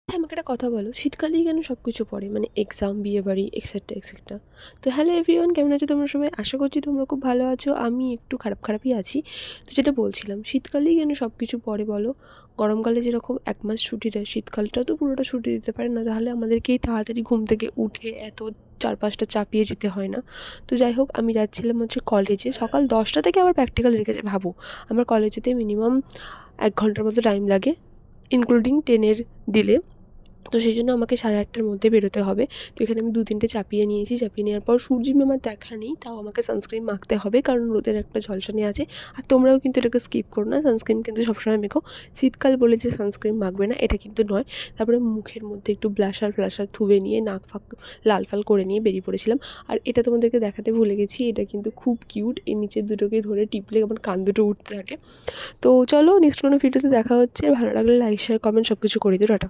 হ্যাঁ, আমাকে একটা কথা বলো, শীতকালেই কেন সব কিছু পড়ে? মানে এক্সাম, বিয়েবাড়ি এক্সেট্রা, এক্সেট্রা। তো হ্যালো এভরিওয়ান, কেমন আছো তোমরা সবাই? আশা করছি তোমরা খুব ভালো আছো। আমি একটু খারাপই আছি। তো যেটা বলছিলাম, শীতকালেই কেন সব কিছু পড়ে বলো? গরমকালে যেরকম ১ মাস ছুটি দেয়, শীতকালটাও তো পুরোটা ছুটি দিতে পারে না? তাহলে আমাদেরকে এই তাড়াতাড়ি ঘুম থেকে উঠে এত ৪-৫টা চাপিয়ে যেতে হয় না? তো যাই হোক, আমি যাচ্ছিলাম হচ্ছে কলেজে। সকাল ১০টা থেকে আবার প্র্যাকটিক্যাল রেখেছে। ভাবো, আমার কলেজ যেতে মিনিমাম ১ ঘন্টার মতো টাইম লাগে, ইনক্লুডিং ট্রেনের ডিলে। তো সেই জন্য আমাকে 8:30টার মধ্যে বেরোতে হবে। তো এখানে আমি ২-৩টে চাপিয়ে নিয়েছি। চাপিয়ে নেওয়ার পর সূর্যিমামার দেখা নেই, তাও আমাকে সানস্ক্রিন মাখতে হবে, কারণ রোদের একটা ঝলসানি আছে। আর তোমরাও কিন্তু এটাকে স্কিপ করো না, সানস্ক্রিন কিন্তু সবসময় মেখো। শীতকাল বলে যে সানস্ক্রিন মাখবে না, এটা কিন্তু নয়। তারপরে মুখের মধ্যে একটু ব্লাশার ধুয়ে নিয়ে নাক ফাক লাল ফাল করে নিয়ে বেরিয়ে পড়েছিলাম। আর এটা তোমাদেরকে দেখাতে ভুলে গেছি, এটা কিন্তু খুব কিউট। এর নিচের দুটোকে ধরে টিপলে আমার কান দুটো উঠতে থাকে। তো চলো, নেক্সট কোনো ভিডিওতে দেখা হচ্ছে। ভালো লাগলে লাইক, শেয়ার, কমেন্ট সব কিছু করে দিও। টাটা।